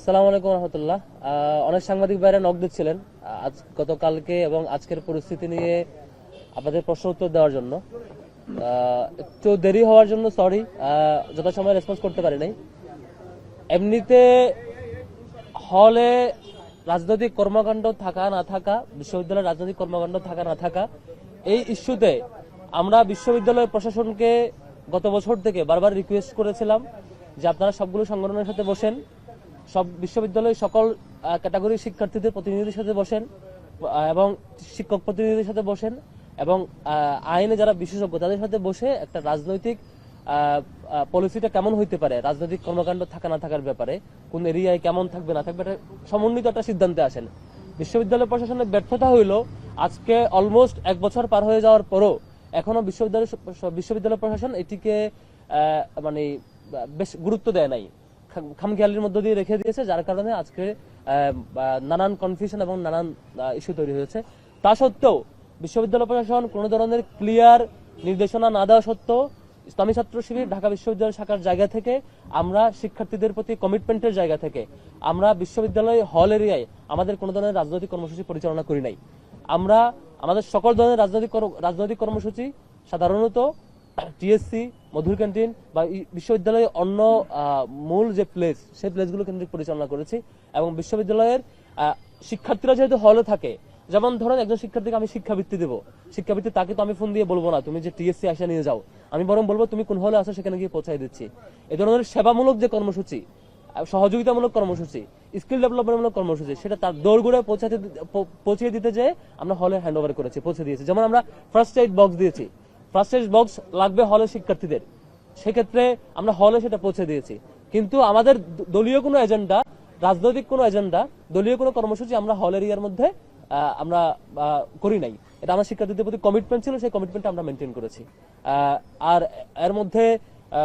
আসসালামু আলাইকুম রহমতুল্লাহ। অনেক সাংবাদিক ভাইরা নক দিচ্ছিলেন আজ গতকালকে এবং আজকের পরিস্থিতি নিয়ে আপনাদের প্রশ্ন উত্তর দেওয়ার জন্য। একটু দেরি হওয়ার জন্য সরি, যথাসময়ে রেসপন্স করতে পারি নাই। এমনিতে হলে রাজনৈতিক কর্মকাণ্ড থাকা না থাকা, বিশ্ববিদ্যালয়ের রাজনৈতিক কর্মকাণ্ড থাকা না থাকা, এই ইস্যুতে আমরা বিশ্ববিদ্যালয় প্রশাসনকে গত বছর থেকে বারবার রিকোয়েস্ট করেছিলাম যে আপনারা সবগুলো সংগঠনের সাথে বসেন, সব বিশ্ববিদ্যালয়ের সকল ক্যাটাগরির শিক্ষার্থীদের প্রতিনিধিদের সাথে বসেন এবং শিক্ষক প্রতিনিধিদের সাথে বসেন এবং আইনে যারা বিশেষজ্ঞ তাদের সাথে বসে একটা রাজনৈতিক পলিসিটা কেমন হইতে পারে, রাজনৈতিক কর্মকাণ্ড থাকা না থাকার ব্যাপারে, কোন এরিয়ায় কেমন থাকবে না থাকবে, সমন্বিত একটা সিদ্ধান্তে আসেন। বিশ্ববিদ্যালয় প্রশাসনের ব্যর্থতা হইল আজকে অলমোস্ট 1 বছর পার হয়ে যাওয়ার পরও এখনো বিশ্ববিদ্যালয় প্রশাসন এটিকে মানে বেশ গুরুত্ব দেয় নাই, খামখেয়ালির মধ্য দিয়ে রেখে দিয়েছে, যার কারণে আজকে নানান কনফিউশন এবং নানান ইস্যু তৈরি হয়েছে। তা সত্ত্বেও বিশ্ববিদ্যালয় প্রশাসন কোনো ধরনের ক্লিয়ার নির্দেশনা না দেওয়া সত্ত্বেও ইসলামী ছাত্র শিবির ঢাকা বিশ্ববিদ্যালয় শাখার জায়গা থেকে আমরা শিক্ষার্থীদের প্রতি কমিটমেন্টের জায়গা থেকে আমরা বিশ্ববিদ্যালয় হল এরিয়ায় আমাদের কোনো ধরনের রাজনৈতিক কর্মসূচি পরিচালনা করি নাই। আমরা আমাদের সকল ধরনের রাজনৈতিক কর্মসূচি সাধারণত টিএসসি, মধুর ক্যান্টিন বা বিশ্ববিদ্যালয়ের অন্য মূল যে প্লেস সেই প্লেসগুলো কেন্দ্রিক পরিচালনা করেছি। এবং বিশ্ববিদ্যালয়ের শিক্ষার্থীরা যেহেতু হলে থাকে, যেমন ধরেন একজন শিক্ষার্থীকে আমি শিক্ষাবৃত্তি দেবো, শিক্ষাবৃত্তি তাকে তো আমি ফোন দিয়ে বলবো না তুমি যে টিএসসি আসা নিয়ে যাও, আমি বরং বলবো তুমি কোন হলে আসো সেখানে গিয়ে পৌঁছাই দিচ্ছি। এ ধরনের সেবামূলক যে কর্মসূচি, সহযোগিতামূলক কর্মসূচি, স্কিল ডেভেলপমেন্টমূলক কর্মসূচি, সেটা তার দৌড়গুড়ে পৌঁছে দিতে যে আমরা হলে হ্যান্ড ওভার করেছি, পৌঁছে দিয়েছি। যেমন আমরা ফার্স্ট এইড বক্স দিয়েছি, ফার্স্ট এইড বক্স লাগবে হলের শিক্ষার্থীদের, সেক্ষেত্রে আমরা হলে সেটা পৌঁছে দিয়েছি। কিন্তু আমাদের দলীয় কোনো এজেন্ডা, রাজনৈতিক কোনো এজেন্ডা, দলীয় কোনো কর্মসূচি আমরা হল এরিয়ার মধ্যে আমরা করি নাই। এটা আমার শিক্ষার্থীদের প্রতি কমিটমেন্ট ছিল, সেই কমিটমেন্ট আমরা মেনটেন করেছি। আর এর মধ্যে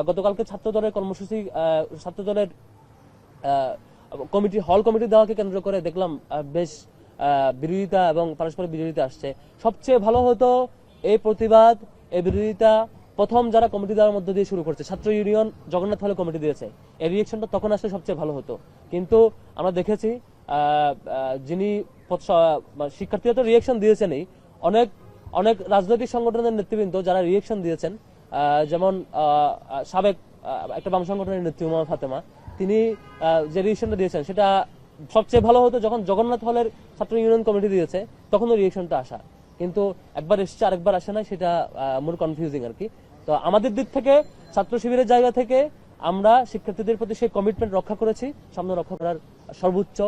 গতকালকে ছাত্র দলের কর্মসূচি, ছাত্র দলের হল কমিটি দেওয়াকে কেন্দ্র করে দেখলাম বেশ বিরোধিতা এবং পারস্পরিক বিরোধিতা আসছে। সবচেয়ে ভালো হতো এই প্রতিবাদ, এই বিরোধিতা প্রথম যারা কমিটি দেওয়ার মধ্য দিয়ে শুরু করছে, ছাত্র ইউনিয়ন জগন্নাথ হলে কমিটি দিয়েছে, এই রিয়েকশনটা তখন আসলে সবচেয়ে ভালো হতো। কিন্তু আমরা দেখেছি যিনি শিক্ষার্থীরা তো রিয়েকশন দিয়েছেনই, অনেক অনেক রাজনৈতিক সংগঠনের নেতৃবৃন্দ যারা রিয়েকশন দিয়েছেন, যেমন সাবেক একটা বাম সংগঠনের নেত্রী উমা ফাতেমা, তিনি যে রিয়েকশনটা দিয়েছেন সেটা সবচেয়ে ভালো হতো যখন জগন্নাথ হলের ছাত্র ইউনিয়ন কমিটি দিয়েছে তখন ওই রিয়েকশনটা আসা। কিন্তু একবার এসছে আরেকবার আসে না, সেটা মোর কনফিউজিং আর কি। তো আমাদের দিক থেকে ছাত্র শিবিরের জায়গা থেকে আমরা শিক্ষার্থীদের প্রতি সেই কমিটমেন্ট রক্ষা করেছি, সামনে রক্ষা করার সর্বোচ্চ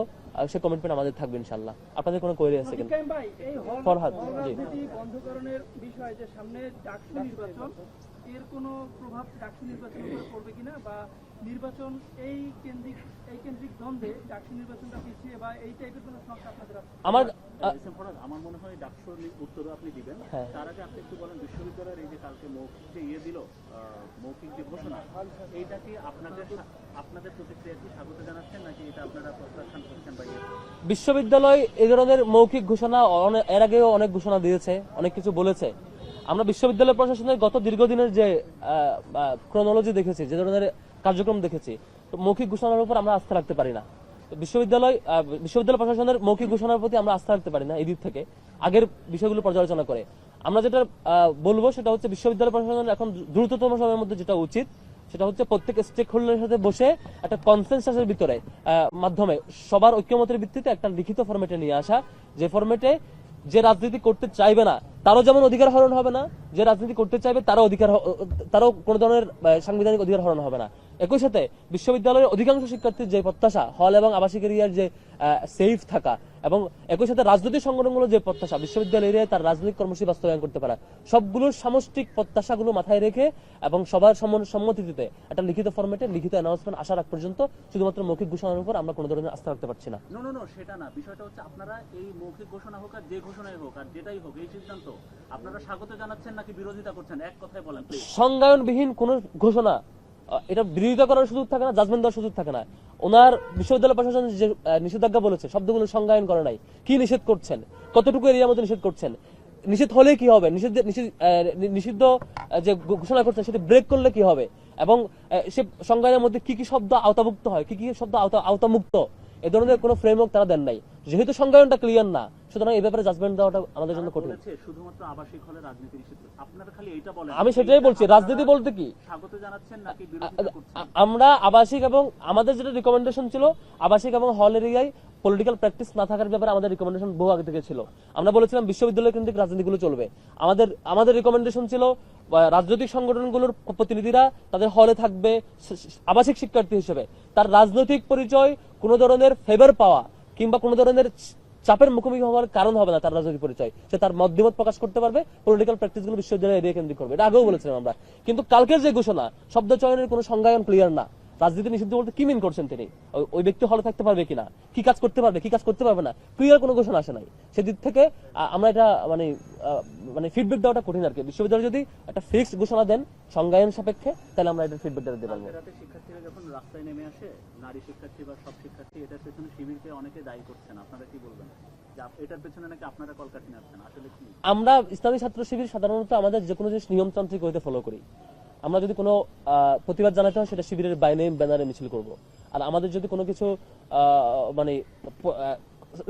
সেই কমিটমেন্ট আমাদের থাকবে ইনশাআল্লাহ। আপনাদের কোনো কোয়েরি আছে কিনা? ফরহাদ জি, বন্ধকরণের বিষয় যে সামনে ডাকসু নির্বাচন, এর কোনো প্রভাব ডাকসু নির্বাচনের উপর পড়বে কিনা, বা নির্বাচন এই কেন্দ্রিক দ্বন্দ্বে ডাকসু নির্বাচনটা পিছিয়ে বা এই টাইপের কোনো সমস্যা আপনাদের আছে? আমার মনে হয় ডাকসুর উত্তরও আপনি দিবেন। তার আগে আপনি একটু বলেন বিশ্ববিদ্যালয়ের এই যে কালকে মৌখিক যে দিল, মৌখিক যে ঘোষণা, এইটা কি আপনাদের প্রতিক্রিয়া কি স্বাগত জানাচ্ছেন নাকি এটা আপনারা প্রত্যাখ্যান করছেন? বা বিশ্ববিদ্যালয় এই ধরনের মৌখিক ঘোষণা এর আগেও অনেক ঘোষণা দিয়েছে, অনেক কিছু বলেছে। আমরা বিশ্ববিদ্যালয় প্রশাসনের গত দীর্ঘদিনের যে ক্রোনোলজি দেখেছি, যে ধরনের কার্যক্রম দেখেছি, মৌখিক ঘোষণার উপর আমরা আস্থা রাখতে পারি না। বিশ্ববিদ্যালয় প্রশাসনের মৌখিক ঘোষণার প্রতি আমরা আস্থা রাখতে পারি না। এই দিক থেকে আগের বিষয়গুলো পর্যালোচনা করে আমরা যেটা বলবো সেটা হচ্ছে বিশ্ববিদ্যালয় প্রশাসনের এখন দ্রুততম সময়ের মধ্যে যেটা উচিত সেটা হচ্ছে প্রত্যেক স্টেক হোল্ডারের সাথে বসে একটা কনসেনসাসের ভিতরে মাধ্যমে সবার ঐক্যমতের ভিত্তিতে একটা লিখিত ফরম্যাটে নিয়ে আসা, যে ফরম্যাটে যে রাজনীতি করতে চাইবে না তারও যেমন অধিকার হরণ হবে না, যে রাজনীতি করতে চাইবে তারও কোনো ধরনের সাংবিধানিক অধিকার হরণ হবে না। একই সাথে বিশ্ববিদ্যালয়ের অধিকাংশ শিক্ষার্থীর যে প্রত্যাশা হল এবং আবাসিক এরিয়ার যে সেফ থাকা, এবং একই সাথে রাজনৈতিক সংগঠনগুলো যে প্রত্যাশা বিশ্ববিদ্যালয় এরিয়ায় তার রাজনৈতিক কর্মসূচি বাস্তবায়ন করতে পারা, সবগুলোর সামষ্টিক প্রত্যাশাগুলো মাথায় রেখে এবং সবার সম্মতিতে একটা লিখিত ফরম্যাটে লিখিত অ্যানাউন্সমেন্ট আসার আগ পর্যন্ত শুধুমাত্র মৌখিক ঘোষণার উপর আমরা কোনো ধরনের আস্থা রাখতে পারছি না। নো সেটা না, বিষয়টা হচ্ছে আপনারা এই মৌখিক ঘোষণা হোক আর যে ঘোষণাই হোক আর যেটাই হোক, এই সিদ্ধান্ত আপনারা স্বাগত জানাচ্ছেন নাকি বিরোধিতা করছেন? এক কথায় বলেন প্লিজ। সংজ্ঞায়নবিহীন কোন ঘোষণা, এটা বিরোধিতা করার সুযোগ থাকে না, জাজমেন্ট দেওয়ার সুযোগ থাকে না। ওনার বিশ্ববিদ্যালয় প্রশাসন যে নিষেধাজ্ঞা বলেছে শব্দগুলো সংজ্ঞায়ন করে নাই। কি নিষেধ করছেন, কতটুকু এরিয়ার মধ্যে নিষেধ করছেন, নিষেধ হলে কি হবে, নিষিদ্ধ যে ঘোষণা করছেন সেটা ব্রেক করলে কি হবে, এবং সে সংজ্ঞানের মধ্যে কি কি শব্দ আওতাভুক্ত হয়, কি কি শব্দ আওতামুক্ত, এ ধরনের কোনো ফ্রেমওয়ার্ক তারা দেন নাই। যেহেতু সংজ্ঞানটা ক্লিয়ার না, সুতরাং এই ব্যাপারে জাজমেন্ট দেওয়াটা আমাদের জন্য কঠিন। বলেছে শুধুমাত্র আবাসিক হলে রাজনীতি নিষিদ্ধ, আপনারা খালি এইটা বলেন। আমি সেটাই বলছি, রাজনীতি বলতে কি স্বাগত জানাচ্ছেন নাকি বিরোধিতা করছেন? আমরা আবাসিক এবং আমাদের যেটা রিকমেন্ডেশন ছিল, আবাসিক এবং হল এরিয়ায় পলিটিক্যাল প্র্যাকটিস না থাকার ব্যাপারে আমাদের রিকমেন্ডেশন বহু আগে থেকে ছিল। আমরা বলেছিলাম বিশ্ববিদ্যালয় কেন্দ্রিক রাজনীতিগুলো চলবে। আমাদের রিকমেন্ডেশন ছিল রাজনৈতিক সংগঠনগুলোর প্রতিনিধিরা তাদের হলে থাকবে আবাসিক শিক্ষার্থী হিসেবে, তার রাজনৈতিক পরিচয় কোনো ধরনের ফেভার পাওয়া কিংবা কোনো ধরনের চাপের মুখোমুখি হওয়ার কারণ হবে না। তার রাজনৈতিক পরিচয়, সে তার মতামত প্রকাশ করতে পারবে, পলিটিক্যাল প্র্যাকটিস গুলো বিশ্ববিদ্যালয় এরিয়া কেন্দ্রিক করবে। এটা আগেও বলেছিলাম আমরা। কিন্তু কালকের যে ঘোষণা, শব্দ চয়নের কোনো সংজ্ঞায়ন ক্লিয়ার না। রাজনীতি নিষিদ্ধ বলতে কি মিন করছেন তিনি? ওই ব্যক্তি হলে থাকতে পারবে কিনা, কি কাজ করতে পারবে, কি কাজ করতে পারবে না, ক্লিয়ার কোনো ঘোষণা আসে নাই। সেদিক থেকে আমরা এটা মানে ফিডব্যাক দেওয়াটা কঠিন আর কি। বিশ্ববিদ্যালয় যদি একটা ফিক্সড ঘোষণা দেন সংজ্ঞায়ন সাপেক্ষে, তাহলে আমরা এটা ফিডব্যাক দিতে পারবো। রাতে শিক্ষার্থীরা যখন রাস্তায় নেমে আসে, নারী শিক্ষার্থী বা সব শিক্ষার্থী, এটার পেছনে শিবিরকে অনেকে দায়ী করছেন, আপনারা কি বলবেন? এটার পেছনে নাকি আপনারা কলকাঠি নাচ্ছেন, আসলে কি? আমরা ইসলামী ছাত্র শিবির সাধারণত আমাদের যে কোনো জিনিস নিয়মতান্ত্রিক হইতে ফলো করি। আমরা যদি কোনো প্রতিবাদ জানাতে হয় সেটা শিবিরের বাইনে ব্যানারে মিছিল করব। আর আমাদের যদি কোনো কিছু মানে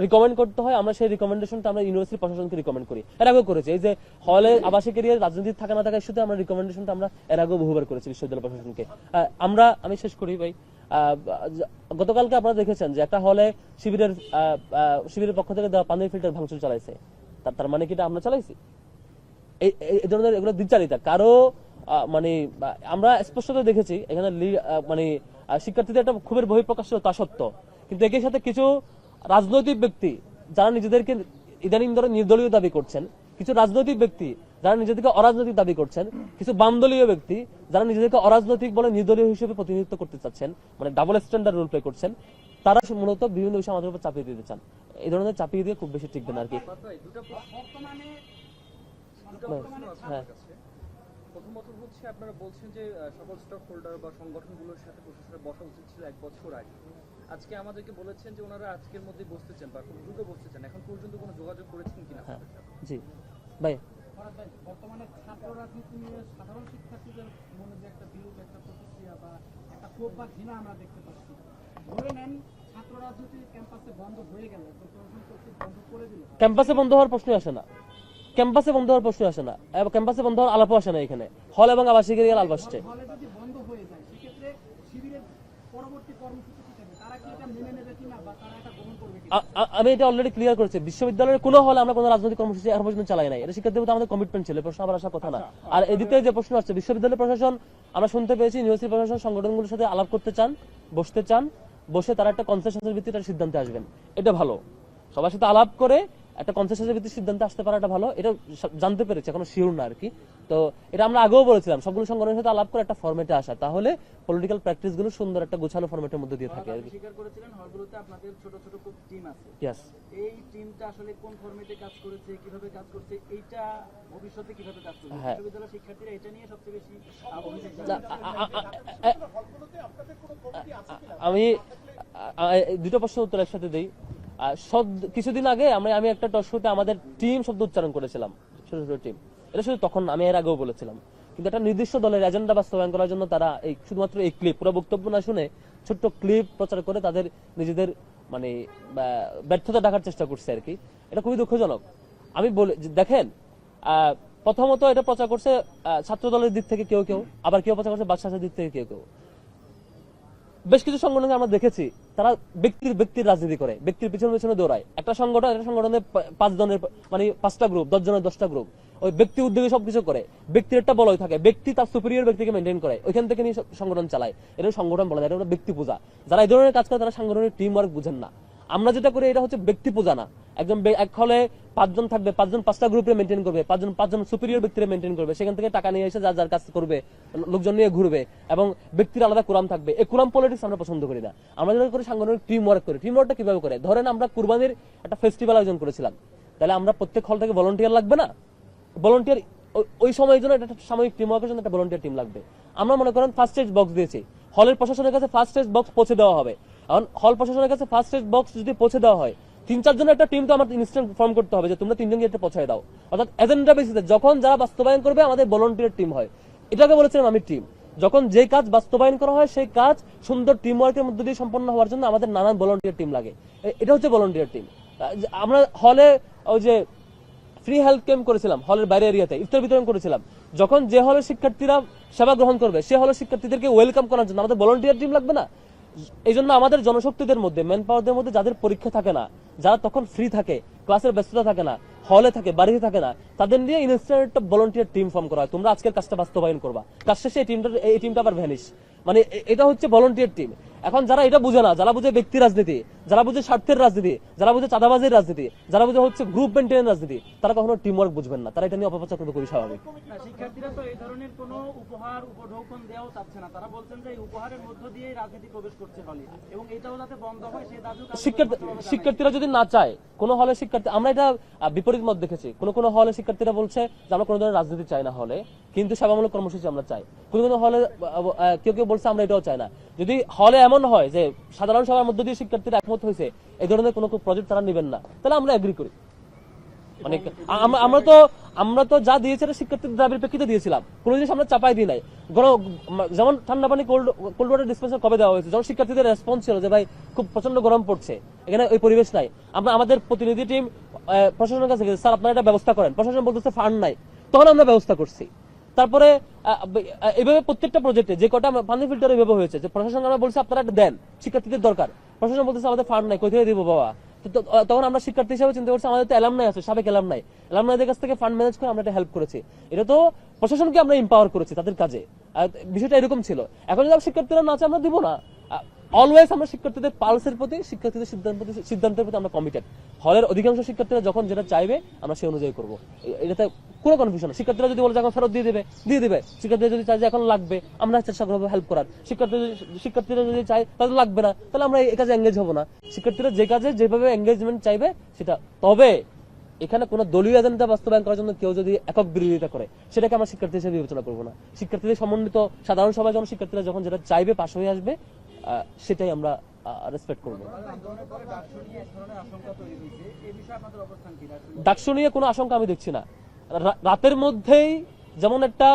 রিকমেন্ড করতে হয়, আমরা সেই রিকমেন্ডেশনটা আমরা ইউনিভার্সিটি প্রশাসনকে রিকমেন্ড করি। এর আগেও করেছি। এই যে হলে আবাসিক এরিয়ার রাজনীতি থাকা না থাকা ইস্যুতে আমরা রিকমেন্ডেশনটা আমরা এর আগেও বহুবার করেছি বিশ্ববিদ্যালয় প্রশাসনকে। আমি শেষ করি ভাই। গতকালকে আপনারা দেখেছেন যে একটা হলে শিবিরের পক্ষ থেকে দেওয়া পানির ফিল্টার ভাঙচুর চালাইছে। তার মানে কি এটা আমরা চালাইছি? এই ধরনের এগুলো দ্বিচারিতা কারো মানে আমরা স্পষ্টত দেখেছি এখানে মানে শিক্ষার্থীদের একটা ক্ষোভের বহিঃপ্রকাশ ছিল, তা সত্য। কিন্তু একই সাথে কিছু রাজনৈতিক ব্যক্তি যারা নিজেদেরকে ইদানিং ধরে নির্দলীয় দাবি করছেন, কিছু রাজনৈতিক ব্যক্তি যারা নিজেদেরকে অরাজনৈতিক দাবি করছেন, কিছু বামদলীয় ব্যক্তি যারা নিজেদেরকে অরাজনৈতিক বলে নির্দলীয় হিসেবে প্রতিনিধিত্ব করতে চাচ্ছেন, মানে ডাবল স্ট্যান্ডার্ড রোল প্লে করছেন, তারা মূলত বিভিন্ন বিষয় আমাদের উপর চাপিয়ে দিতে চান। এই ধরনের চাপিয়ে দিয়ে খুব বেশি টিকবে না আর কি। হ্যাঁ, প্রথমত হচ্ছে আপনারা বলছেন যে সকল স্টক হোল্ডার বা সংগঠনগুলোর সাথে প্রশাসনের বসা উচিত ছিল 1 বছর আগে। আজকে আমাদেরকে বলেছেন যে ওনারা আজকের মধ্যে বসতে চান বা খুব দ্রুত বসতে চান। এখন পর্যন্ত কোনো যোগাযোগ করেছেন কিনা? হ্যাঁ, জি ভাই। বর্তমানে ছাত্র রাজনীতি নিয়ে সাধারণ শিক্ষার্থীদের মনে যে একটা বিরূপ একটা প্রতিক্রিয়া বা একটা ক্ষোভ বা ঘৃণা আমরা দেখতে পাচ্ছি। ধরে নেন ছাত্র রাজনীতি ক্যাম্পাসে বন্ধ হয়ে গেল, বন্ধ করে দিল, ক্যাম্পাসে বন্ধ হওয়ার প্রশ্ন আসে না। ক্যাম্পাসে বন্ধ হওয়ার প্রশ্ন আসে না, এবং ক্যাম্পাসে বন্ধ হওয়ার আলাপও আসে না। এখানে হল এবং আবাসিক এরিয়ার আলাপ আসছে। হলে যদি বন্ধ হয়ে যায় সেক্ষেত্রে শিবিরের পরবর্তী কর্মসূচি কি থাকবে? তারা কি এটা মেনে নেবে কিনা বা তারা এটা গ্রহণ করবে কিনা? আমি এটা অলরেডি ক্লিয়ার করেছি। বিশ্ববিদ্যালয়ের কোনো হলে আমরা কোনো রাজনৈতিক কর্মসূচি এখন পর্যন্ত চালাই নাই। এটা শিক্ষার্থীদের আমাদের কমিটমেন্ট ছিল, প্রশ্ন আবার আসার কথা না। আর এদিকে যে প্রশ্ন আসছে, বিশ্ববিদ্যালয় প্রশাসন, আমরা শুনতে পেয়েছি ইউনিভার্সিটি প্রশাসন সংগঠনগুলোর সাথে আলাপ করতে চান, বসতে চান, বসে তারা একটা কনসেনসাসের ভিত্তিতে সিদ্ধান্তে আসবেন। এটা ভালো, সবার সাথে আলাপ করে একটা কনসেনসাসের ভিত্তিতে সিদ্ধান্তে আসতে পারাটা ভালো। এটা জানতে পেরেছি, এখনো শিওর না আর কি। তো এটা আমরা আগেও বলেছিলাম, সবগুলো সংগঠনের সাথে আলাপ করে একটা ফরম্যাটে আসা, তাহলে পলিটিক্যাল প্র্যাকটিস গুলো সুন্দর একটা গোছানো ফরম্যাটের মধ্যে দিয়ে থাকে আর কি। স্বীকার করেছিলেন হলগুলোতে আপনাদের ছোট ছোট খুব টিম আছে। ইয়েস, এই টিমটা আসলে কোন ফরম্যাটে কাজ করেছে, কিভাবে কাজ করছে, এইটা ভবিষ্যতে কিভাবে কাজ করবে? হ্যাঁ। বিশ্ববিদ্যালয়ের শিক্ষার্থীরা এটা নিয়ে সবচেয়ে বেশি অভিযোগ না, আমি দুটো প্রশ্ন উত্তর একসাথে দিই। কিছুদিন আগে আমি একটা টক শোতে আমাদের টিম শব্দ উচ্চারণ করেছিলাম, ছোট ছোট টিম। এটা শুধু তখন, আমি এর আগেও বলেছিলাম। কিন্তু একটা নির্দিষ্ট দলের এজেন্ডা বাস্তবায়ন করার জন্য তারা এই শুধুমাত্র এই ক্লিপ, পুরো বক্তব্য না শুনে ছোট্ট ক্লিপ প্রচার করে তাদের নিজেদের মানে ব্যর্থতা ঢাকার চেষ্টা করছে আর কি। এটা খুবই দুঃখজনক। আমি বলি দেখেন, প্রথমত এটা প্রচার করছে ছাত্র দলের দিক থেকে কেউ কেউ, আবার কেউ প্রচার করছে বাদশাহের দিক থেকে কেউ কেউ। বেশ কিছু সংগঠনকে আমরা দেখেছি তারা ব্যক্তির রাজনীতি করে, ব্যক্তির পিছনে পিছনে দৌড়ায়। একটা সংগঠনের 5 জনের মানে 5টা গ্রুপ, 10 জনের 10টা গ্রুপ, ওই ব্যক্তি উদ্যোগে সবকিছু করে। ব্যক্তির একটা বলয় থাকে, ব্যক্তি তার সুপিরিয়র ব্যক্তিকে মেনটেন করে, ওইখান থেকে নিয়ে সংগঠন চালায়। এটা সংগঠন বলা যায়, এটা ব্যক্তি পূজা। যারা এই ধরনের কাজ করে তারা সাংগঠনিক টিম ওয়ার্ক বুঝেন না। আমরা যেটা করি এটা হচ্ছে ব্যক্তি পূজা না। একজন এক হলে 5 জন থাকবে, 5 জন 5টা গ্রুপে মেনটেন করবে, 5 জন সুপিরিয়র ব্যক্তিরা মেনটেন করবে, সেখান থেকে টাকা নিয়ে এসে যার কাজ করবে, লোকজন নিয়ে ঘুরবে, এবং ব্যক্তির আলাদা কুরাম থাকবে। এই কুরাম পলিটিক্স আমরা পছন্দ করি না। আমরা যেটা করি সাংগঠনিক টিম ওয়ার্ক করি। টিম ওয়ার্কটা কিভাবে করে? ধরেন আমরা কুরবানির একটা ফেস্টিভ্যাল আয়োজন করেছিলাম, তাহলে আমরা প্রত্যেক হল থেকে ভলান্টিয়ার লাগবে না? ভলান্টিয়ার ওই সময়ের জন্য একটা সাময়িক টিম ওয়ার্কের জন্য একটা ভলান্টিয়ার টিম লাগবে। আমরা মনে করেন ফার্স্ট এজ বক্স দিয়েছি, হলের প্রশাসনের কাছে ফার্স্ট এজ বক্স পৌঁছে দেওয়া হবে। এখন হল প্রশাসনের কাছে ফার্স্ট এজ বক্স যদি পৌঁছে দেওয়া হয়, 3-4 জনের একটা টিম তো আমার ইনস্ট্যান্ট ফর্ম করতে হবে যে তোমরা 3 জন এটা পৌঁছায় দাও। অর্থাৎ এজেন্ডা বেসিসে যখন যারা বাস্তবায়ন করবে আমাদের ভলান্টিয়ার টিম হয়। এটাকে বলেছিলাম আমি টিম। যখন যে কাজ বাস্তবায়ন করা হয় সেই কাজ সুন্দর টিম ওয়ার্কের মধ্যে দিয়ে সম্পন্ন হওয়ার জন্য আমাদের নানান ভলান্টিয়ার টিম লাগে। এটা হচ্ছে ভলান্টিয়ার টিম। আমরা হলে ওই যে ফ্রি হেলথ ক্যাম্প করেছিলাম, হলের বাইরে এরিয়াতে ইফতার বিতরণ করেছিলাম। যখন যে হলে শিক্ষার্থীরা সেবা গ্রহণ করবে সে হলে শিক্ষার্থীদেরকে ওয়েলকাম করার জন্য আমাদের ভলান্টিয়ার টিম লাগবে না? এই জন্য আমাদের জনশক্তিদের মধ্যে, ম্যান পাওয়ারদের মধ্যে যাদের পরীক্ষা থাকে না, যারা তখন ফ্রি থাকে, ক্লাসের ব্যস্ততা থাকে না, হলে থাকে, বাড়িতে থাকে না, তাদের নিয়ে ইনস্ট্যান্ট একটা ভলান্টিয়ার টিম ফর্ম করা হয়। তোমরা আজকের কাজটা বাস্তবায়ন করবা, কাজ শেষে এই টিমটা আবার ভ্যানিশ। মানে এটা হচ্ছে ভলান্টিয়ার টিম। এখন যারা এটা বুঝে না, যারা বুঝে ব্যক্তি রাজনীতি, যারা বুঝে স্বার্থের রাজনীতি, যারা বুঝে চাঁদাবাজির রাজনীতি, যারা বুঝে হচ্ছে গ্রুপ মেনটেনের রাজনীতি, তারা কখনো টিম ওয়ার্ক বুঝবেন না। তারা এটা নিয়ে অপপ্রচার করবে, খুবই স্বাভাবিক। না, শিক্ষার্থীরা তো এই ধরনের কোনো উপহার উপঢৌকন দেওয়াও চাচ্ছে না। তারা বলছেন যে এই উপহারের মধ্য দিয়েই রাজনীতি প্রবেশ করছে হলে, এবং এটাও যাতে বন্ধ হয় সেই দাবিও শিক্ষার্থীরা যদি না চায়, কোন হলে শিক্ষার্থী, আমরা এটা বিপরীত মত দেখেছি। কোন হলে শিক্ষার্থীরা বলছে যে আমরা কোনো ধরনের রাজনীতি চাই না হলে, কিন্তু সেবামূলক কর্মসূচি আমরা চাই। কোন হলে কেউ বলছে আমরা এটাও চাই না। যদি হলে এমন হয় যে সাধারণ সভার মধ্যে দিয়ে শিক্ষার্থীরা একমত হয়েছে এই ধরনের কোনো প্রজেক্ট তারা নেবেন না, তাহলে আমরা এগ্রি করি। অনেক আমরা তো যা দিয়েছি শিক্ষার্থীদের দাবির প্রেক্ষিতে দিয়েছিলাম, কোনো জিনিস আমরা চাপাই দিই নাই। যেমন ঠান্ডা পানি কোল্ড ওয়াটার ডিসপেন্সার কবে দেওয়া হয়েছে, যখন শিক্ষার্থীদের রেসপন্স ছিল যে ভাই খুব প্রচন্ড গরম পড়ছে, এখানে ওই পরিবেশ নাই, আমরা আমাদের প্রতিনিধি টিম প্রশাসনের কাছে গেছে, স্যার আপনারা এটা ব্যবস্থা করেন। প্রশাসন বলতেছে ফান্ড নাই, তখন আমরা ব্যবস্থা করছি। তারপরে এইভাবে প্রত্যেকটা প্রজেক্টে যে কটা পানি ফিল্টার এইভাবে হয়েছে, যে প্রশাসন আমরা বলছি আপনারা একটা দেন, শিক্ষার্থীদের দরকার। প্রশাসন বলতেছে আমাদের ফান্ড নাই, কোথায় দিব বাবা? তখন আমরা শিক্ষার্থী হিসেবে চিন্তা করছি আমাদের তো অ্যালামনাই আছে, সাবেক অ্যালামনাইদের কাছ থেকে ফান্ড ম্যানেজ করে আমরা এটা হেল্প করেছি। এটা তো প্রশাসনকে আমরা এম্পাওয়ার করেছি তাদের কাজে। বিষয়টা এরকম ছিল। এখন যদি শিক্ষার্থীরা না চায় আমরা দিব না। অলওয়েজ আমরা শিক্ষার্থীদের পালসের প্রতি, শিক্ষার্থীদের সিদ্ধান্তের প্রতি আমরা কমিটেড। হলের অধিকাংশ শিক্ষার্থীরা যখন যেটা চাইবে আমরা সেই অনুযায়ী করবো। এটাতে কোনো কনফিউশন না। শিক্ষার্থীরা যদি বলে এখন ফেরত দিয়ে দিবে। শিক্ষার্থীরা যদি চায় যে এখন লাগবে, আমরা চেষ্টা করবো হেল্প করার। শিক্ষার্থীরা যদি চায় তাহলে লাগবে না, তাহলে আমরা এই কাজে এঙ্গেজ হবো না। শিক্ষার্থীরা যে কাজে যেভাবে এঙ্গেজমেন্ট চাইবে সেটা। তবে এখানে কোনো দলীয় এজেন্ডা বাস্তবায়ন করার জন্য কেউ যদি একক বিরোধিতা করে সেটাকে আমরা শিক্ষার্থী হিসেবে বিবেচনা করবো না। শিক্ষার্থীদের সমন্বিত সাধারণ সভায় যখন শিক্ষার্থীরা যখন যেটা চাইবে পাশ হয়ে আসবে, সেটাই আমরা রেসপেক্ট করবো। ডাকসু নিয়ে কোনো আশঙ্কা আমি দেখছি না। রাতের মধ্যেই যেমন একটা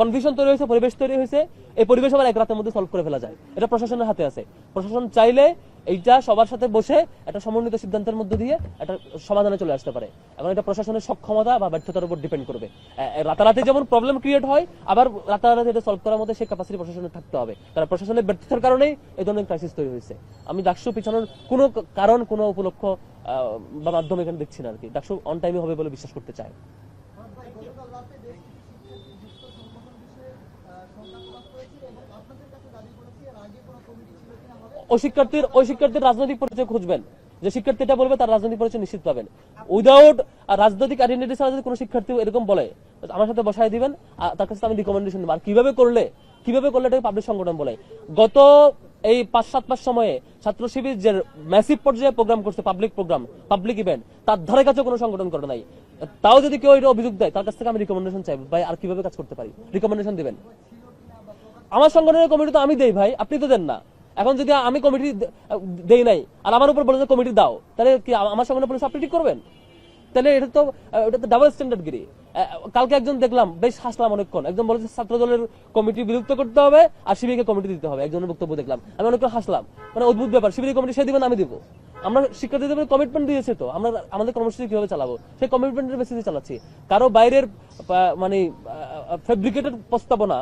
কনফিউশন তৈরি হয়েছে, পরিবেশ তৈরি হয়েছে, এই পরিবেশ আবার এক রাতের মধ্যে সলভ করে ফেলা যায়। এটা প্রশাসনের হাতে আছে। প্রশাসন চাইলে এইটা সবার সাথে বসে একটা সমন্বিত সিদ্ধান্তের মধ্যে দিয়ে একটা সমাধানে চলে আসতে পারে। এখন এটা প্রশাসনের সক্ষমতা বা ব্যর্থতার উপর ডিপেন্ড করবে। রাতারাতি যেমন প্রবলেম ক্রিয়েট হয়, আবার রাতারাতি এটা সলভ করার মধ্যে সেই ক্যাপাসিটি প্রশাসনের থাকতে হবে। কারণ প্রশাসনের ব্যর্থতার কারণেই এই ধরনের ক্রাইসিস তৈরি হয়েছে। আমি ডাকসু পিছানোর কোনো কারণ, কোনো উপলক্ষ বা মাধ্যম এখানে দেখছি না আর কি। ডাকসু অন টাইমে হবে বলে বিশ্বাস করতে চাই। ওই শিক্ষার্থীর রাজনৈতিক পরিচয় খুঁজবেন। যে শিক্ষার্থীটা বলবে তার রাজনৈতিক পরিচয় নিশ্চিত পাবেন। উইদাউট রাজনৈতিক আইডেন্টিটি ছাড়া যদি কোনো শিক্ষার্থী এরকম বলে, আমার সাথে বসায় দিবেন, তার কাছে আমি রিকমেন্ডেশন দেবো। আর কিভাবে করলে এটাকে পাবলিক সংগঠন বলে। গত এই 5-7 মাস সময়ে ছাত্র শিবির যে ম্যাসিভ পর্যায়ে প্রোগ্রাম করছে, পাবলিক ইভেন্ট, তার ধারে কাছে কোনো সংগঠন করে নাই। তাও যদি কেউ এটা অভিযোগ দেয়, তার কাছ থেকে আমি রিকমেন্ডেশন চাইবো, ভাই আর কিভাবে কাজ করতে পারি, রিকমেন্ডেশন দিবেন। আমার সংগঠনের কমিটি তো আমি দেই ভাই, আপনি তো দেন না। এখন যদি আমি কমিটি দেই নাই আর আমার উপর বলে যে কমিটি দাও, তাহলে কি আমার সংগঠনের পুলিশ আপনি ঠিক করবেন? তাহলে এটা তো ডাবল স্ট্যান্ডার্ড গিরি। কালকে একজন দেখলাম, বেশ হাসলাম অনেকক্ষণ, একজন বলেছে ছাত্র দলের কমিটি বিলুপ্ত করতে হবে আর শিবিরকে কমিটি দিতে হবে। একজনের বক্তব্য দেখলাম, আমি অনেকক্ষণ হাসলাম। মানে অদ্ভুত ব্যাপার, শিবির কমিটি সে দিবেন, আমি দিব। আমরা শিক্ষার্থীদের কমিটমেন্ট দিয়েছে, তো আমরা আমাদের কর্মসূচি কিভাবে চালাবো সেই কমিটমেন্টের বেসিসে চালাচ্ছি। কারো বাইরের মানে ফেব্রিকেটেড প্রস্তাবনা,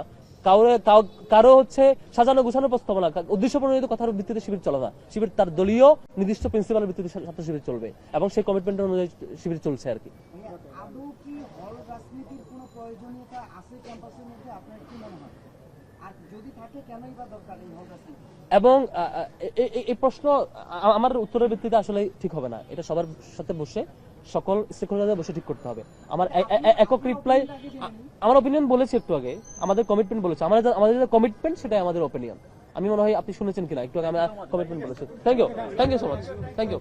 কারো হচ্ছে সাজানো গুছানো প্রস্তাবনা, উদ্দেশ্য প্রণোদিত কথার ভিত্তিতে শিবির চলে না। শিবির তার দলীয় নির্দিষ্ট প্রিন্সিপালের ভিত্তিতে ছাত্র শিবির চলবে এবং সেই কমিটমেন্টের অনুযায়ী শিবির চলছে আর কি। আদৌ কি হল রাজনীতির কোনো প্রয়োজনীয়তা আছে ক্যাম্পাসের মধ্যে, আপনার কি মনে হয়? আর যদি থাকে কেনই বা দরকার এই হল রাজনীতি? এবং এই প্রশ্ন আমার উত্তরের ভিত্তিতে আসলে ঠিক হবে না। এটা সবার সাথে বসে, সকল স্টেকহোল্ডারদের বসে ঠিক করতে হবে। আমার একক রিপ্লাই, আমার ওপিনিয়ন বলেছি একটু আগে, আমাদের কমিটমেন্ট বলেছে, আমাদের যে কমিটমেন্ট সেটাই আমাদের ওপিনিয়ন। আমি মনে হয় আপনি শুনেছেন কিনা একটু আগে, আমি কমিটমেন্ট বলেছি। Thank you so much, thank you.